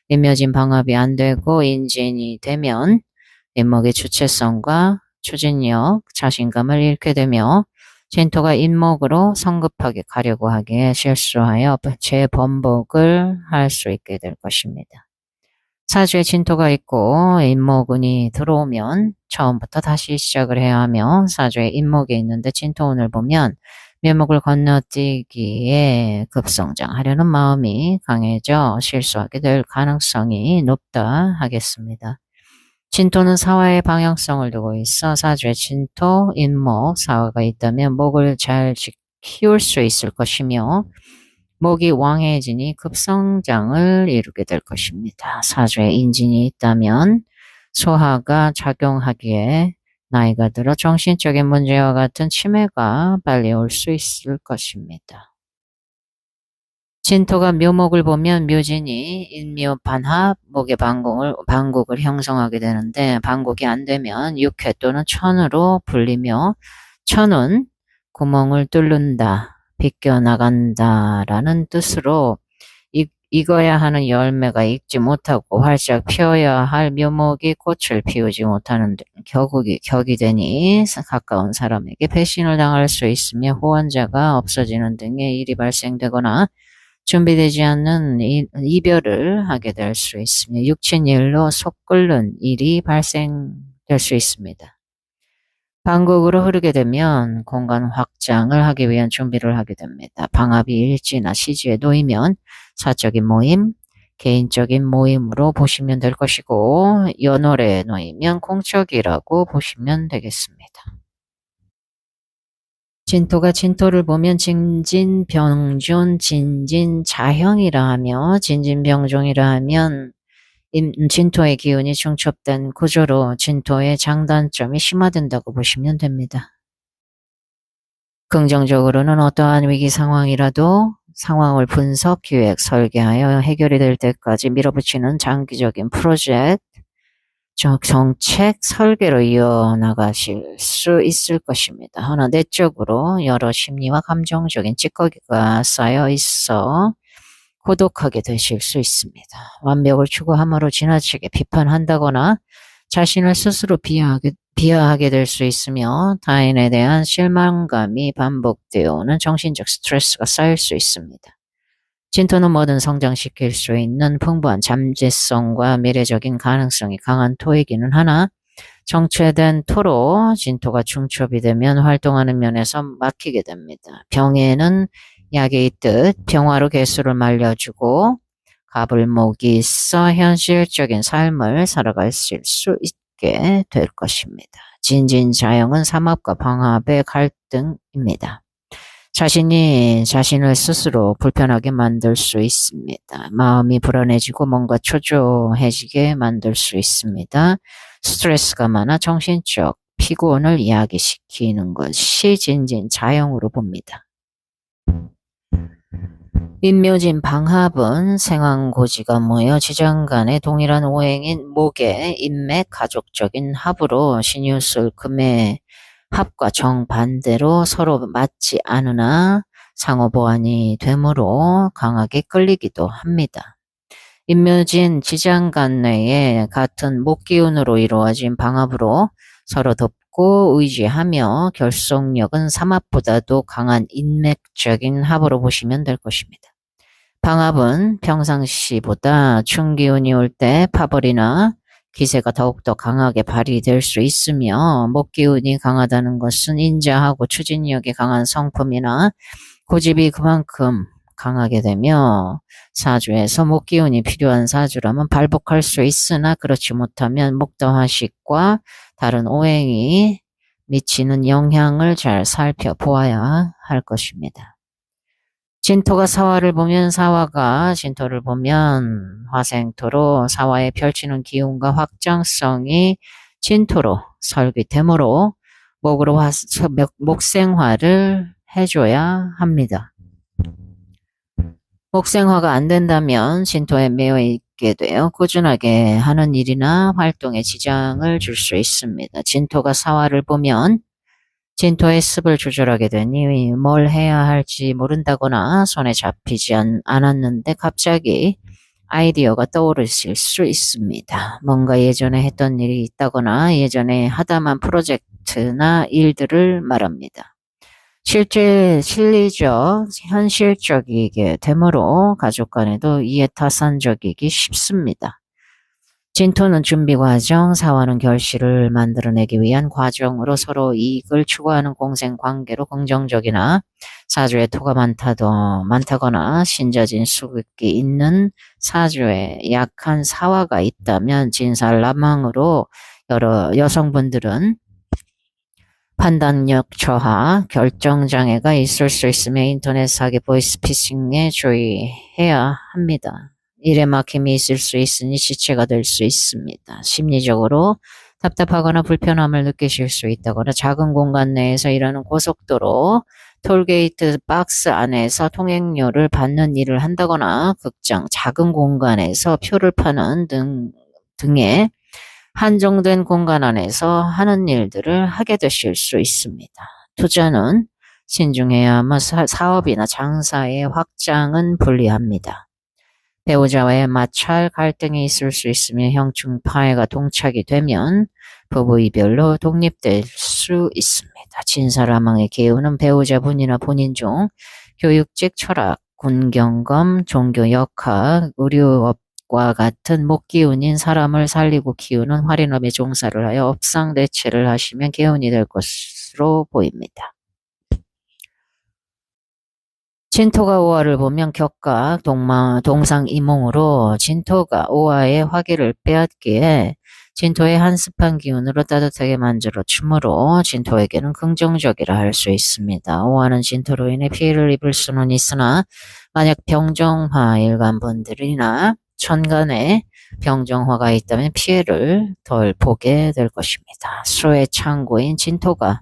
임묘진 방합이 안 되고 인진이 되면 인목의 주체성과 추진력, 자신감을 잃게 되며 진토가 인목으로 성급하게 가려고 하기에 실수하여 재번복을 할 수 있게 될 것입니다. 사주에 진토가 있고 인목운이 들어오면 처음부터 다시 시작을 해야 하며 사주에 인목이 있는데 진토운을 보면 묘목을 건너뛰기에 급성장하려는 마음이 강해져 실수하게 될 가능성이 높다 하겠습니다. 진토는 사화의 방향성을 두고 있어 사주에 진토, 인목, 사화가 있다면 목을 잘 키울 수 있을 것이며 목이 왕해지니 급성장을 이루게 될 것입니다. 사주에 인진이 있다면 소화가 작용하기에 나이가 들어 정신적인 문제와 같은 치매가 빨리 올 수 있을 것입니다. 진토가 묘목을 보면 묘진이 인묘 반합, 목의 반국을 형성하게 되는데 반국이 안 되면 육회 또는 천으로 불리며 천은 구멍을 뚫는다, 비껴나간다라는 뜻으로 익어야 하는 열매가 익지 못하고 활짝 피어야 할 묘목이 꽃을 피우지 못하는 격이 되니 가까운 사람에게 배신을 당할 수 있으며 후원자가 없어지는 등의 일이 발생되거나 준비되지 않는 이별을 하게 될 수 있으며 육친일로 속 끓는 일이 발생될 수 있습니다. 반극으로 흐르게 되면 공간 확장을 하기 위한 준비를 하게 됩니다. 방합이 일지나 시지에 놓이면 사적인 모임, 개인적인 모임으로 보시면 될 것이고 연월에 놓이면 공적이라고 보시면 되겠습니다. 진토가 진토를 보면 진진병존, 진진자형이라 하며 진진병종이라 하면 진토의 기운이 중첩된 구조로 진토의 장단점이 심화된다고 보시면 됩니다. 긍정적으로는 어떠한 위기 상황이라도 상황을 분석, 기획, 설계하여 해결이 될 때까지 밀어붙이는 장기적인 프로젝트, 정책, 설계로 이어나가실 수 있을 것입니다. 하나 내적으로 여러 심리와 감정적인 찌꺼기가 쌓여 있어 고독하게 되실 수 있습니다. 완벽을 추구함으로 지나치게 비판한다거나 자신을 스스로 비하하게 될 수 있으며 타인에 대한 실망감이 반복되어 오는 정신적 스트레스가 쌓일 수 있습니다. 진토는 뭐든 성장시킬 수 있는 풍부한 잠재성과 미래적인 가능성이 강한 토이기는 하나 정체된 토로 진토가 중첩이 되면 활동하는 면에서 막히게 됩니다. 병에는 약이 있듯 병화로 개수를 말려주고 가불목이 있어 현실적인 삶을 살아가실 수 있게 될 것입니다. 진진자형은 삼합과 방합의 갈등입니다. 자신이 자신을 스스로 불편하게 만들 수 있습니다. 마음이 불안해지고 뭔가 초조해지게 만들 수 있습니다. 스트레스가 많아 정신적 피곤을 이야기시키는 것이 진진자형으로 봅니다. 인묘진 방합은 생황고지가 모여 지장 간의 동일한 오행인 목의 인맥 가족적인 합으로 신유술 금의 합과 정반대로 서로 맞지 않으나 상호 보완이 되므로 강하게 끌리기도 합니다. 인묘진 지장 간 내에 같은 목기운으로 이루어진 방합으로 서로 돕고 의지하며 결속력은 삼합보다도 강한 인맥적인 합으로 보시면 될 것입니다. 방합은 평상시보다 충기운이 올 때 파벌이나 기세가 더욱더 강하게 발휘될 수 있으며 목기운이 강하다는 것은 인자하고 추진력이 강한 성품이나 고집이 그만큼 강하게 되며 사주에서 목기운이 필요한 사주라면 발복할 수 있으나 그렇지 못하면 목도화식과 다른 오행이 미치는 영향을 잘 살펴보아야 할 것입니다. 진토가 사화를 보면 사화가 진토를 보면 화생토로 사화에 펼치는 기운과 확장성이 진토로 설계되므로 목으로 목생화를 해줘야 합니다. 목생화가 안 된다면 진토에 매여 있게 되어 꾸준하게 하는 일이나 활동에 지장을 줄 수 있습니다. 진토가 사화를 보면 진토의 습을 조절하게 되니 뭘 해야 할지 모른다거나 손에 잡히지 않았는데 갑자기 아이디어가 떠오르실 수 있습니다. 뭔가 예전에 했던 일이 있다거나 예전에 하다만 프로젝트나 일들을 말합니다. 실리적, 현실적이게 되므로 가족 간에도 이해타산적이기 쉽습니다. 진토는 준비 과정, 사화는 결실을 만들어내기 위한 과정으로 서로 이익을 추구하는 공생 관계로 긍정적이나 사주에 토가 많다거나 신자진 수극이 있는 사주에 약한 사화가 있다면 진살라망으로 여러 여성분들은 판단력 저하, 결정장애가 있을 수 있으며 인터넷 사기, 보이스피싱에 주의해야 합니다. 일에 막힘이 있을 수 있으니 지체가 될 수 있습니다. 심리적으로 답답하거나 불편함을 느끼실 수 있다거나 작은 공간 내에서 일하는 고속도로, 톨게이트 박스 안에서 통행료를 받는 일을 한다거나 극장, 작은 공간에서 표를 파는 등의 한정된 공간 안에서 하는 일들을 하게 되실 수 있습니다. 투자는 신중해야만 사업이나 장사의 확장은 불리합니다. 배우자와의 마찰, 갈등이 있을 수 있으며 형충 파해가 동착이 되면 부부 이별로 독립될 수 있습니다. 진사라망의 기운은 배우자분이나 본인 중 교육직, 철학, 군경검, 종교, 역학, 의료업과 같은 목기운인 사람을 살리고 키우는 활인업에 종사를 하여 업상대체를 하시면 기운이 될 것으로 보입니다. 진토가 오화를 보면 격각, 동상이몽으로 진토가 오화의 화기를 빼앗기에 진토의 한습한 기운으로 따뜻하게 만들어 주므로 진토에게는 긍정적이라 할 수 있습니다. 오화는 진토로 인해 피해를 입을 수는 있으나 만약 병정화 일간분들이나 천간에 병정화가 있다면 피해를 덜 보게 될 것입니다. 수의 창고인 진토가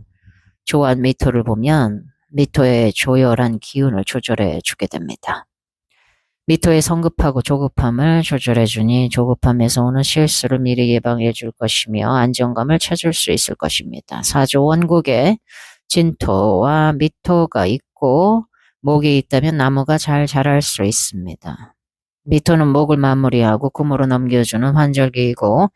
조한 미토를 보면 미토의 조열한 기운을 조절해 주게 됩니다. 미토의 성급하고 조급함을 조절해 주니 조급함에서 오는 실수를 미리 예방해 줄 것이며 안정감을 찾을 수 있을 것입니다. 사주 원국에 진토와 미토가 있고 목이 있다면 나무가 잘 자랄 수 있습니다. 미토는 목을 마무리하고 금으로 넘겨주는 환절기이고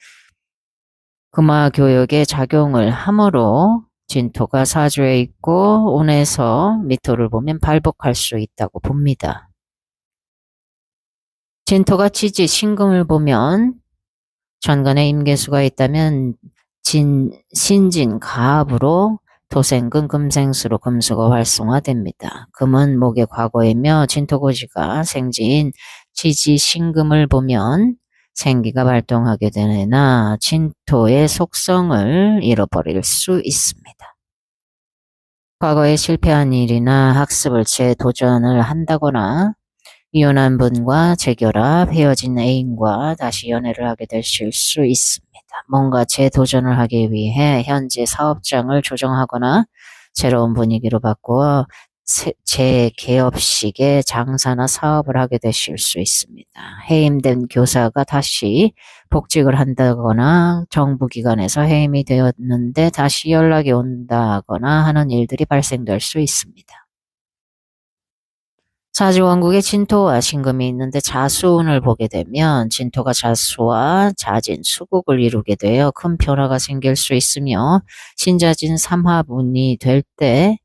금화교역의 작용을 하므로 진토가 사주에 있고 운에서 미토를 보면 발복할 수 있다고 봅니다. 진토가 지지, 신금을 보면 천간에 임계수가 있다면 신진, 가압으로 토생금, 금생수로 금수가 활성화됩니다. 금은 목의 과거이며 진토고지가 생지인 지지, 신금을 보면 생기가 발동하게 되나 진토의 속성을 잃어버릴 수 있습니다. 과거에 실패한 일이나 학습을 재도전을 한다거나 이혼한 분과 재결합, 헤어진 애인과 다시 연애를 하게 되실 수 있습니다. 뭔가 재도전을 하기 위해 현재 사업장을 조정하거나 새로운 분위기로 바꾸어 재개업식의 장사나 사업을 하게 되실 수 있습니다. 해임된 교사가 다시 복직을 한다거나 정부기관에서 해임이 되었는데 다시 연락이 온다거나 하는 일들이 발생될 수 있습니다. 사주원국에 진토와 신금이 있는데 자수운을 보게 되면 진토가 자수와 자진, 수국을 이루게 되어 큰 변화가 생길 수 있으며 신자진 삼합운이 될 때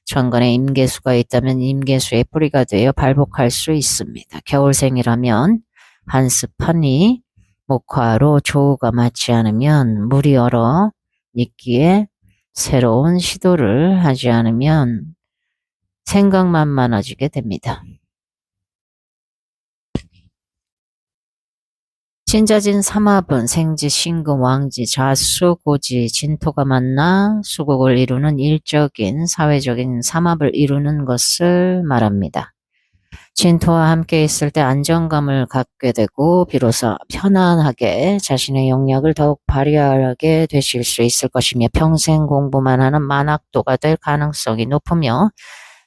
천간에 임계수가 있다면 임계수의 뿌리가 되어 발복할 수 있습니다. 겨울생이라면 한습하니 목화로 조우가 맞지 않으면 물이 얼어 있기에 새로운 시도를 하지 않으면 생각만 많아지게 됩니다. 신자진 삼합은 생지, 신금, 왕지, 자수, 고지, 진토가 만나 수국을 이루는 일적인 사회적인 삼합을 이루는 것을 말합니다. 진토와 함께 있을 때 안정감을 갖게 되고 비로소 편안하게 자신의 영역을 더욱 발휘하게 되실 수 있을 것이며 평생 공부만 하는 만학도가 될 가능성이 높으며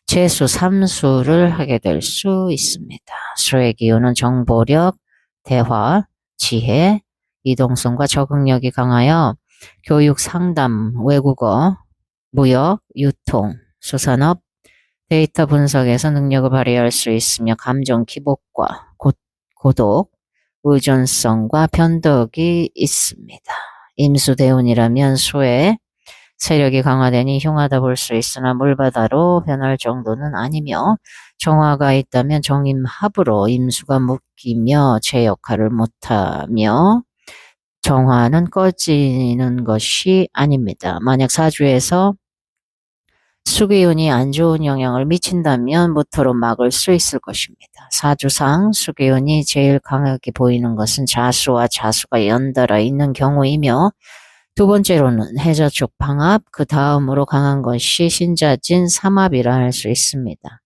재수, 삼수를 하게 될 수 있습니다. 수의 기운은 정보력, 대화, 지혜, 이동성과 적응력이 강하여 교육, 상담, 외국어, 무역, 유통, 수산업, 데이터 분석에서 능력을 발휘할 수 있으며 감정 기복과 고독, 의존성과 변덕이 있습니다. 임수대운이라면 수의 세력이 강화되니 흉하다 볼 수 있으나 물바다로 변할 정도는 아니며 정화가 있다면 정임합으로 임수가 묶이며 제 역할을 못하며 정화는 꺼지는 것이 아닙니다. 만약 사주에서 수기운이 안 좋은 영향을 미친다면 무토로 막을 수 있을 것입니다. 사주상 수기운이 제일 강하게 보이는 것은 자수와 자수가 연달아 있는 경우이며 두 번째로는 해자축 방합, 그 다음으로 강한 것이 신자진 삼합이라 할 수 있습니다.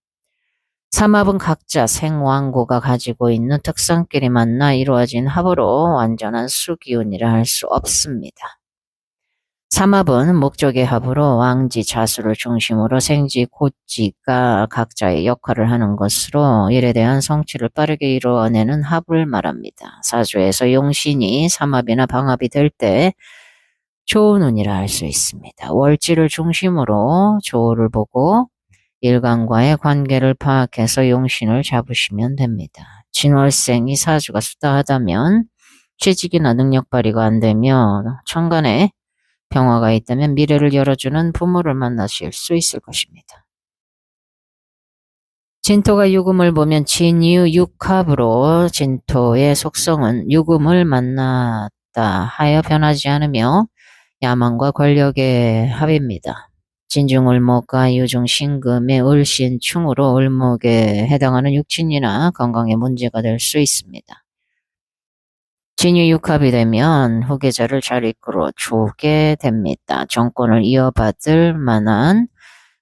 삼합은 각자 생왕고가 가지고 있는 특성끼리 만나 이루어진 합으로 완전한 수기운이라 할 수 없습니다. 삼합은 목적의 합으로 왕지, 자수를 중심으로 생지, 고지가 각자의 역할을 하는 것으로 일에 대한 성취를 빠르게 이루어내는 합을 말합니다. 사주에서 용신이 삼합이나 방합이 될 때 좋은 운이라 할 수 있습니다. 월지를 중심으로 조를 보고 일간과의 관계를 파악해서 용신을 잡으시면 됩니다. 진월생이 사주가 수다하다면 취직이나 능력 발휘가 안 되며 천간에 병화가 있다면 미래를 열어주는 부모를 만나실 수 있을 것입니다. 진토가 유금을 보면 진유 육합으로 진토의 속성은 유금을 만났다 하여 변하지 않으며 야망과 권력의 합입니다. 진중을목과 유중신금의 을신충으로 을목에 해당하는 육친이나 건강에 문제가 될 수 있습니다. 진유육합이 되면 후계자를 잘 이끌어 주게 됩니다. 정권을 이어받을 만한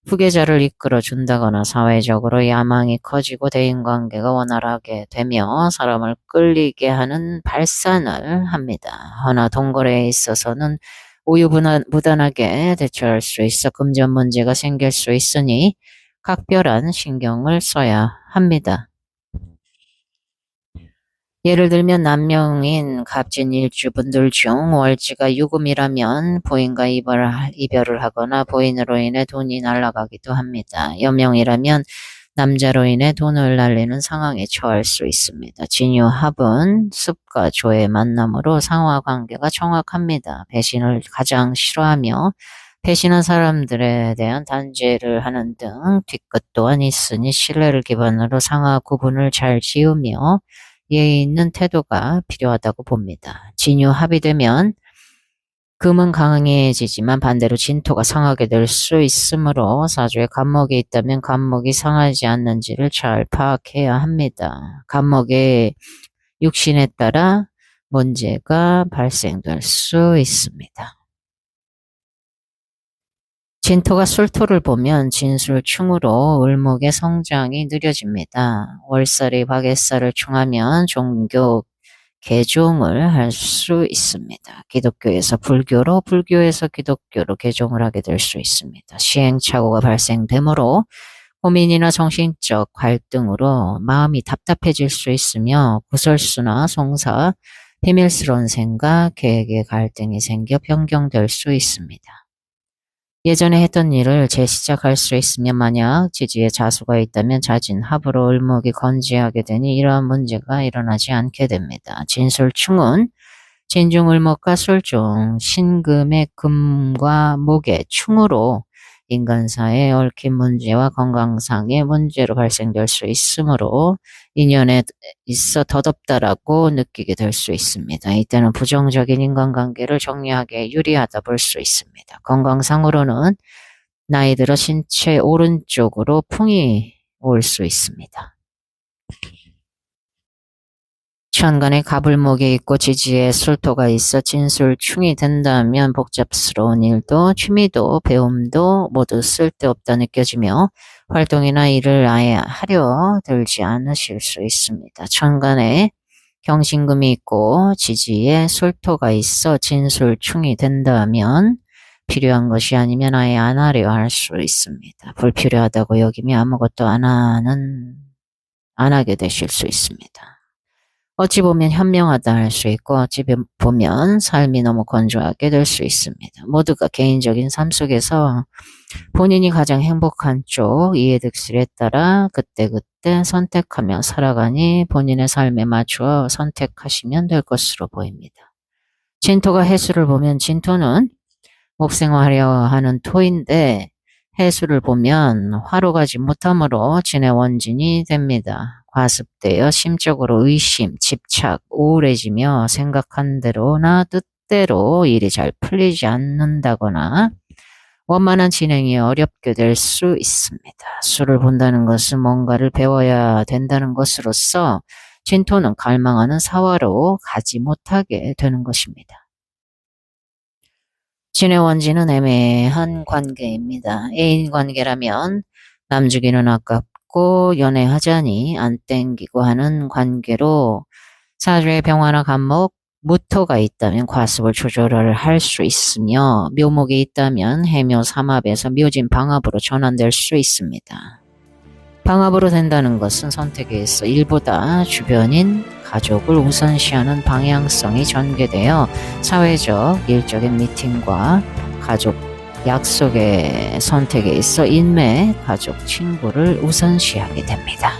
후계자를 이끌어 준다거나 사회적으로 야망이 커지고 대인관계가 원활하게 되며 사람을 끌리게 하는 발산을 합니다. 허나 동거래에 있어서는 우유부단하게 대처할 수 있어 금전 문제가 생길 수 있으니 각별한 신경을 써야 합니다. 예를 들면 남명인 갑진 일주분들 중 월지가 유금이라면 부인과 이별을 하거나 부인으로 인해 돈이 날아가기도 합니다. 여명이라면 남자로 인해 돈을 날리는 상황에 처할 수 있습니다. 진유합은 습과 조의 만남으로 상하관계가 정확합니다. 배신을 가장 싫어하며 배신한 사람들에 대한 단죄를 하는 등 뒤끝 또한 있으니 신뢰를 기반으로 상하 구분을 잘 지으며 예의 있는 태도가 필요하다고 봅니다. 진유합이 되면 금은 강해지지만 반대로 진토가 상하게 될 수 있으므로 사주에 간목이 있다면 간목이 상하지 않는지를 잘 파악해야 합니다. 간목의 육신에 따라 문제가 발생될 수 있습니다. 진토가 술토를 보면 진술충으로 을목의 성장이 느려집니다. 월살이 박애살을 충하면 종교 개종을 할 수 있습니다. 기독교에서 불교로, 불교에서 기독교로 개종을 하게 될 수 있습니다. 시행착오가 발생되므로 고민이나 정신적 갈등으로 마음이 답답해질 수 있으며 구설수나 송사, 비밀스러운 생각, 계획에 갈등이 생겨 변경될 수 있습니다. 예전에 했던 일을 재시작할 수 있으며 만약 지지에 자수가 있다면 자진합으로 을목이 건재하게 되니 이러한 문제가 일어나지 않게 됩니다. 진술충은 진중을목과 술중, 신금의 금과 목의 충으로 인간사에 얽힌 문제와 건강상의 문제로 발생될 수 있으므로 인연에 있어 더덥다라고 느끼게 될 수 있습니다. 이때는 부정적인 인간관계를 정리하기에 유리하다 볼 수 있습니다. 건강상으로는 나이 들어 신체 오른쪽으로 풍이 올 수 있습니다. 천간에 갑을목이 있고 지지에 술토가 있어 진술충이 된다면 복잡스러운 일도 취미도 배움도 모두 쓸데없다 느껴지며 활동이나 일을 아예 하려 들지 않으실 수 있습니다. 천간에 경신금이 있고 지지에 술토가 있어 진술충이 된다면 필요한 것이 아니면 아예 안 하려 할 수 있습니다. 불필요하다고 여기며 아무것도 안 하게 되실 수 있습니다. 어찌 보면 현명하다 할 수 있고 어찌 보면 삶이 너무 건조하게 될 수 있습니다. 모두가 개인적인 삶 속에서 본인이 가장 행복한 쪽 이해득실에 따라 그때그때 선택하며 살아가니 본인의 삶에 맞추어 선택하시면 될 것으로 보입니다. 진토가 해수를 보면 진토는 몹생화하려 하는 토인데 해수를 보면 화로 가지 못하므로 진의 원진이 됩니다. 과습되어 심적으로 의심, 집착, 우울해지며 생각한 대로나 뜻대로 일이 잘 풀리지 않는다거나 원만한 진행이 어렵게 될 수 있습니다. 수를 본다는 것은 뭔가를 배워야 된다는 것으로서 진토는 갈망하는 사화로 가지 못하게 되는 것입니다. 진의 원진은 애매한 관계입니다. 애인 관계라면 남주기는 아깝고 연애하자니 안 땡기고 하는 관계로 사주에 병화나 간목, 무토가 있다면 과습을 조절을 할 수 있으며 묘목이 있다면 해묘 삼합에서 묘진 방합으로 전환될 수 있습니다. 방합으로 된다는 것은 선택에 있어 일보다 주변인 가족을 우선시하는 방향성이 전개되어 사회적 일적인 미팅과 가족 약속의 선택에 있어 인매, 가족, 친구를 우선시하게 됩니다.